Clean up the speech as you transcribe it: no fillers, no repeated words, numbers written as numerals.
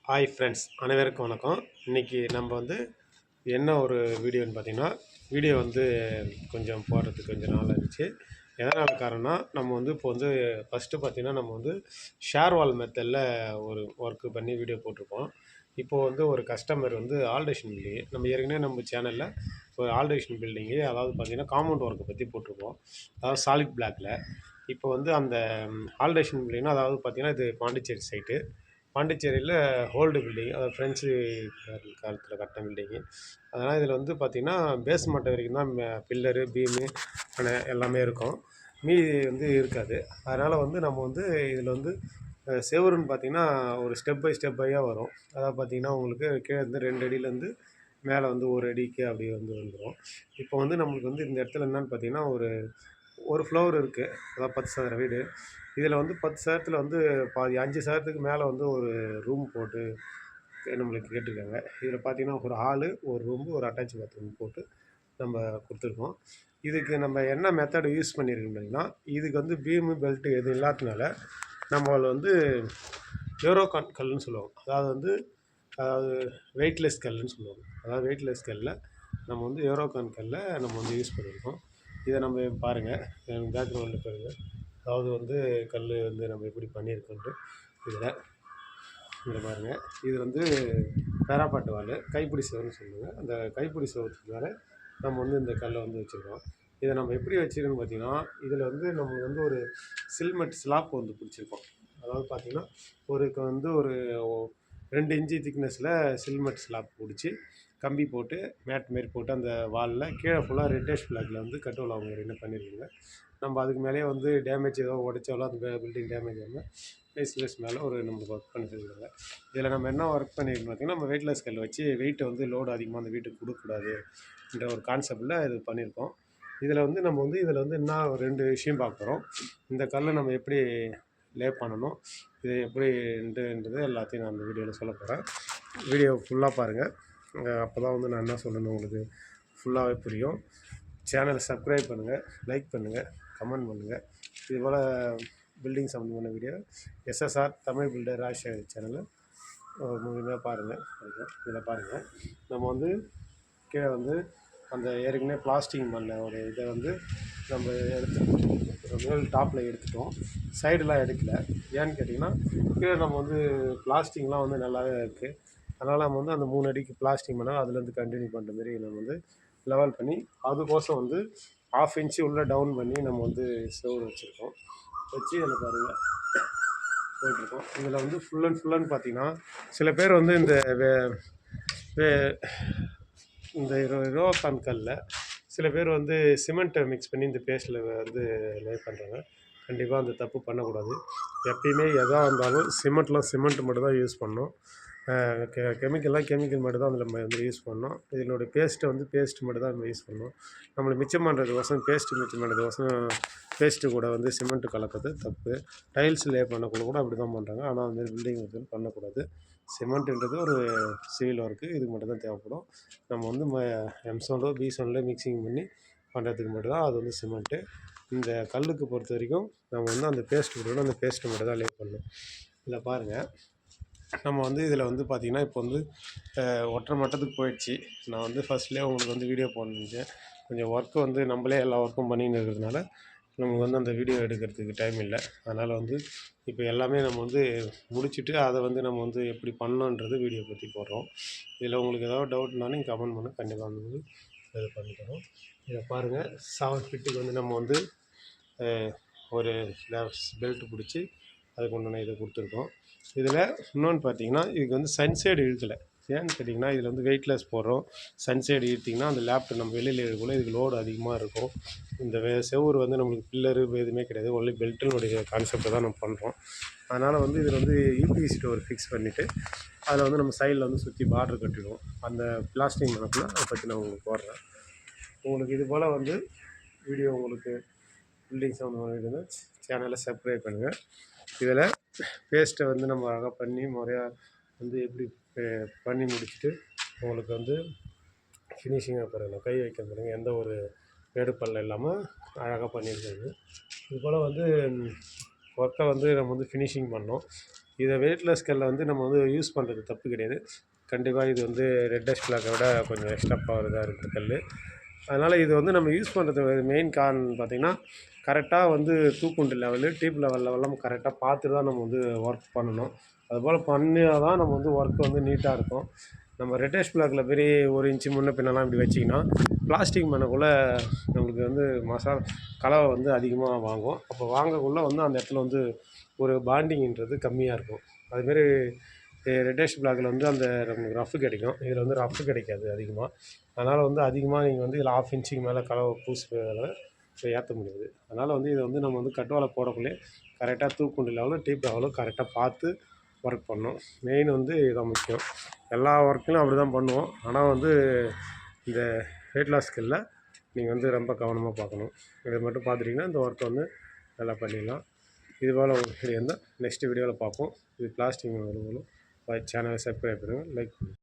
Hi friends, அனைவருக்கும் வணக்கம். இன்றைக்கி நம்ம வந்து என்ன ஒரு வீடியோன்னு பார்த்தீங்கன்னா, வீடியோ வந்து கொஞ்சம் போடுறதுக்கு கொஞ்சம் நாள் ஆச்சு. எதனால் காரணம்னா, நம்ம வந்து இப்போ வந்து ஃபஸ்ட்டு பார்த்தீங்கன்னா, நம்ம வந்து ஷேர் வால் மெத்தடில் ஒரு ஒர்க்கு பண்ணி வீடியோ போட்டிருப்போம். இப்போது வந்து ஒரு கஸ்டமர் வந்து ஆல்ட்ரேஷன் பில்டிங்கு நம்ம ஏற்கனவே நம்ம சேனலில் ஒரு ஆல்ட்ரேஷன் பில்டிங்கு, அதாவது பார்த்தீங்கன்னா காம்பவுண்ட் ஒர்க்கை பற்றி போட்டிருப்போம். அதாவது சாலிட் பிளாக்கில். இப்போ வந்து அந்த ஆல்ட்ரேஷன் பில்டிங்னா, அதாவது பார்த்தீங்கன்னா இது பாண்டிச்சேரி சைட்டு. பாண்டிச்சேரியில் ஓல்டு பில்டிங், அதாவது ஃப்ரெஞ்சு காலத்தில் கட்டின பில்டிங்கு. அதனால் இதில் வந்து பார்த்திங்கன்னா பேஸ் மட்டம் வரைக்கும் தான் பில்லரு, பீமு எல்லாமே இருக்கும். மீதி வந்து இருக்காது. அதனால் வந்து நம்ம வந்து இதில் வந்து செவுருன்னு பார்த்திங்கன்னா ஒரு ஸ்டெப் பை ஸ்டெப் பையாக வரும். அதாவது பார்த்திங்கன்னா உங்களுக்கு கீழே இருந்து 2 அடியிலேருந்து மேலே வந்து 1 அடிக்கு அப்படி வந்து வந்துடும். இப்போ வந்து நம்மளுக்கு வந்து இந்த இடத்துல என்னென்னு பார்த்திங்கன்னா ஒரு ஃப்ளோர் இருக்குது. அதாவது 10 சதுர வீடு. இதில் வந்து 10 சதுரத்தில் வந்து பாதி 5 சதுரத்துக்கு மேலே வந்து ஒரு ரூம் போட்டு நம்மளுக்கு கேட்டிருக்காங்க. இதில் பார்த்தீங்கன்னா ஒரு ஹாலு, ஒரு ரூமு, ஒரு அட்டாச் பாத்ரூம் போட்டு நம்ம கொடுத்துருக்கோம். இதுக்கு நம்ம என்ன மெத்தடு யூஸ் பண்ணியிருக்கோம் அப்படின்னா, இதுக்கு வந்து பீமு, பெல்ட்டு எதுவும் இல்லாததுனால நம்மள வந்து யூரோகான் கல்லுன்னு சொல்லுவாங்க. அதாவது வெயிட்லெஸ் கல்லுன்னு சொல்லுவாங்க. அதாவது வெயிட்லெஸ் கல்லில் நம்ம வந்து யூரோகான் கல்லை நம்ம வந்து யூஸ் பண்ணியிருக்கோம். இதை நம்ம பாருங்கள், பேக்ரவுண்டில் பாருங்கள். அதாவது வந்து கல் வந்து நம்ம எப்படி பண்ணியிருக்கோன்ட்டு இதில் பாருங்கள். இது வந்து பேராப்பாட்டு வால், கைப்பிடி செவருன்னு சொல்லுவாங்க. அந்த கைப்பிடி செவத்துக்கு மேலே நம்ம வந்து இந்த கல்லை வந்து வச்சுருக்கோம். இதை நம்ம எப்படி வச்சுருக்கோன்னு பார்த்தீங்கன்னா, இதில் வந்து நம்ம வந்து ஒரு சில்மெட் ஸ்லாப் வந்து பிடிச்சிருக்கோம். அதாவது பார்த்திங்கன்னா ஒரு 2 இன்ச்சு திக்னஸில் சில்மெட் ஸ்லாப் பிடிச்சி கம்பி போட்டு மேட் மாரி போட்டு அந்த வாலில் கீழே ஃபுல்லாக ரெட்டேஷ் பிளாக்கில் வந்து கட்டுவல் அவங்க என்ன பண்ணியிருக்காங்க. நம்ம அதுக்கு மேலேயே வந்து டேமேஜ் ஏதோ உடைச்சாலும் அந்த பில்டிங் டேமேஜ் ஆகாமல் ஃபேஸ்லெஸ் மேலே ஒரு நம்மளுக்கு ஒர்க் பண்ணியிருக்காங்க. இதில் நம்ம என்ன ஒர்க் பண்ணியிருக்கோம் பார்த்திங்கன்னா, நம்ம வெயிட்லெஸ் கல் வச்சு வெயிட்டை வந்து லோடு அதிகமாக அந்த வீட்டுக்கு கொடுக்கக்கூடாது என்ற ஒரு கான்செப்டில் இது பண்ணியிருக்கோம். இதில் வந்து நம்ம வந்து இதில் வந்து என்ன 2 விஷயம் பார்க்க போகிறோம். இந்த கல்லை நம்ம எப்படி லே பண்ணணும், இது எப்படின்றது எல்லாத்தையும் நான் அந்த வீடியோவில் சொல்ல போகிறேன். வீடியோ ஃபுல்லாக பாருங்கள். அப்போ தான் வந்து நான் என்ன சொல்லணும் உங்களுக்கு ஃபுல்லாகவே புரியும். சேனலை சப்ஸ்கிரைப் பண்ணுங்கள், லைக் பண்ணுங்கள், கமெண்ட் பண்ணுங்கள். இதுபோல் பில்டிங் சம்மந்தமான video SSR Tamil builder Rajasekar சேனலை முழுமையாக பாருங்கள். இதில் பாருங்கள், நம்ம வந்து கீழே வந்து அந்த ஏற்கனவே பிளாஸ்டிக் பண்ண ஒரு இதை வந்து நம்ம மேல் டாப்பில் எடுத்துட்டோம். சைடெலாம் எடுக்கலை. ஏன்னு கேட்டிங்கன்னா, கீழே நம்ம வந்து பிளாஸ்டிக்லாம் வந்து நல்லாவே இருக்குது. அதனால் நம்ம வந்து அந்த 3 அடிக்கு பிளாஸ்டிக் பண்ணால் அதுலேருந்து கண்டினியூ பண்ணுற மாரி நம்ம வந்து லெவல் பண்ணி அதுக்கோசம் வந்து 1/2 இன்ச்சு உள்ளே டவுன் பண்ணி நம்ம வந்து செவுரு வச்சுருக்கோம். வச்சு அதில் பாருங்கள் போட்டிருக்கோம். இதில் வந்து ஃபுல்லன்னு பார்த்தீங்கன்னா, சில பேர் வந்து இந்த யூரோகான் கல்லில் சில பேர் வந்து சிமெண்ட்டை மிக்ஸ் பண்ணி இந்த பேஸ்ட்டில் வந்து லே பண்ணுறாங்க. கண்டிப்பாக அந்த தப்பு பண்ணக்கூடாது. எப்பயுமே எதாக இருந்தாலும் சிமெண்ட் மட்டும் தான் யூஸ் பண்ணணும். கெமிக்கல் மட்டும் தான் அதில் நம்ம வந்து யூஸ் பண்ணணும். இதனுடைய பேஸ்ட்டு மட்டும் தான் நம்ம யூஸ் பண்ணணும். நம்மளுக்கு மிச்சம் பண்ணுறதுக்கோசரம் மிச்சம் பண்ணுறதுக்கோசரம் பேஸ்ட்டு கூட வந்து சிமெண்ட்டு கலக்கிறது தப்பு. டைல்ஸ் லே பண்ணக்குள்ள கூட அப்படி தான் பண்ணுறாங்க. ஆனால் அந்த மாதிரி பில்டிங் வந்து பண்ணக்கூடாது. சிமெண்ட்டுன்றது ஒரு சிவில் ஒர்க்கு, இதுக்கு மட்டும் தான் தேவைப்படும். நம்ம வந்து எம்சாண்டோ பிசாண்டோ மிக்சிங் பண்ணி பண்ணுறதுக்கு மட்டும் தான் அது வந்து சிமெண்ட்டு. இந்த கல்லுக்கு பொறுத்த வரைக்கும் நம்ம வந்து அந்த பேஸ்ட்டு போடணும். அந்த பேஸ்ட்டு மட்டும் தான் லே பண்ணணும். இதில் பாருங்கள், நம்ம வந்து இதில் வந்து பார்த்திங்கன்னா இப்போ வந்து ஒன்றரை மட்டத்துக்கு போயிடுச்சு. நான் வந்து ஃபஸ்ட்லேயே உங்களுக்கு வந்து வீடியோ போடணுச்சேன். கொஞ்சம் ஒர்க்கு வந்து நம்மளே எல்லா ஒர்க்கும் பண்ணின்னு இருக்கிறதுனால நமக்கு வந்து அந்த வீடியோ எடுக்கிறதுக்கு டைம் இல்லை. அதனால் வந்து இப்போ எல்லாமே நம்ம வந்து முடிச்சுட்டு அதை வந்து நம்ம வந்து எப்படி பண்ணணுன்றது வீடியோ பற்றி போடுறோம். இதில் உங்களுக்கு ஏதாவது டவுட்னாலும் நீங்கள் கமெண்ட் பண்ண கண்டிப்பாக வந்து இது பண்ணித்தரோம். இதை பாருங்கள், 7 ஃபீட்டுக்கு வந்து நம்ம வந்து ஒரு பெல்ட் பிடிச்சி அதுக்கு உண்டான இதை கொடுத்துருக்கோம். இதில் இன்னொன்று பார்த்தீங்கன்னா, இதுக்கு வந்து சன்சைடு இழுக்கலை. ஏன்னு கேட்டிங்கன்னா, இதில் வந்து வெயிட்லெஸ் போடுறோம். சன்சைடு இழுத்திங்கன்னா அந்த லேப்டாப் நம்ம வெளியில் இழுக்கக்குள்ள இதுக்கு லோடு அதிகமாக இருக்கும். இந்த செவுரு வந்து நம்மளுக்கு பில்லரு எதுவுமே கிடையாது. ஒன்லி பெல்ட்டுனுடைய கான்செப்டை தான் நம்ம பண்ணுறோம். அதனால் வந்து இதில் வந்து யூபிஎஸ்சி டோர் ஃபிக்ஸ் பண்ணிவிட்டு அதில் வந்து நம்ம சைடில் வந்து சுற்றி பார்டர் கட்டிடுவோம். அந்த பிளாஸ்டிக் மனப்பில் அதை பற்றி நான் உங்களுக்கு போடுறேன். உங்களுக்கு இது போல் வந்து வீடியோ உங்களுக்கு பில்டிங் சம்மந்தமான வீடியோ சேனலை சப்ஸ்கிரைப் பண்ணுங்கள். இதில் பேஸ்ட்டை வந்து நம்ம அழகாக பண்ணி முறையாக வந்து எப்படி பண்ணி முடிச்சுட்டு உங்களுக்கு வந்து ஃபினிஷிங்காக பாருங்கள், கை வைக்க பாருங்கள், எந்த ஒரு மேடு பள்ளம் இல்லாமல் அழகாக பண்ணியிருக்காங்க. இது போல் வந்து ஒர்க்கை வந்து நம்ம வந்து ஃபினிஷிங் பண்ணோம். இதை வெயிட்லெஸ் ஸ்கேலில் வந்து நம்ம வந்து யூஸ் பண்ணுறது தப்பு கிடையாது. கண்டிப்பாக இது வந்து ரெட் டஸ்ட் பிளாக்கை விட கொஞ்சம் எக்ஸ்ட்ரா பவர் தான் இருக்குது கல். அதனால் இது வந்து நம்ம யூஸ் பண்ணுறது மெயின் காரணம் பார்த்திங்கன்னா, கரெக்டாக வந்து தூக்குண்டு லெவலு, டீப் லெவல்லாம் கரெக்டாக பார்த்துட்டு தான் நம்ம வந்து ஒர்க் பண்ணணும். அதுபோல் பண்ணினா தான் நம்ம வந்து ஒர்க் வந்து நீட்டாக இருக்கும். நம்ம ரெட் டஸ்ட் பிளாக்கில் பெரிய 1 இன்ச்சு முன்ன பின்னலாம் இப்படி வச்சிங்கன்னா, பிளாஸ்டிக் பண்ணக்குள்ள நம்மளுக்கு வந்து கலவை வந்து அதிகமாக வாங்கும். அப்போ வாங்கக்குள்ள வந்து அந்த இடத்துல வந்து ஒரு பாண்டிங்ன்றது கம்மியாக இருக்கும். அதுமாரி ரெட் டஸ்ட் பிளாக்கில் வந்து அந்த நமக்கு ரஃப் கிடைக்கும். இதில் வந்து ரஃப் கிடைக்காது அதிகமாக. அதனால் வந்து அதிகமாக நீங்கள் வந்து இதில் 1/2 இன்ச்சுக்கு மேலே கலவை பூசுறதால ஏற்ற முடியாது. அதனால் வந்து இதை வந்து நம்ம வந்து கட்டுவாலை போடக்குள்ளே கரெக்டாக தூக்குண்டு லெவலும் டீப் லெவலும் கரெக்டாக பார்த்து ஒர்க் பண்ணணும். மெயின் வந்து இதான் முக்கியம். எல்லா ஒர்க்லையும் அப்படி தான் பண்ணுவோம். ஆனால் வந்து இந்த வெயிட் லாஸ் ஸ்கில்ல நீங்கள் வந்து ரொம்ப கவனமாக பார்க்கணும். இதை மட்டும் பார்த்துட்டிங்கன்னா இந்த ஒர்க்கை வந்து நல்லா பண்ணிடலாம். இதுபோல் உங்களுக்கு இருந்தால் நெக்ஸ்ட் வீடியோவில் பார்ப்போம். இது பிளாஸ்டிக் சேனலை சப்ஸ்கிரைப் பண்ணுங்கள், லைக் பண்ணுங்கள்.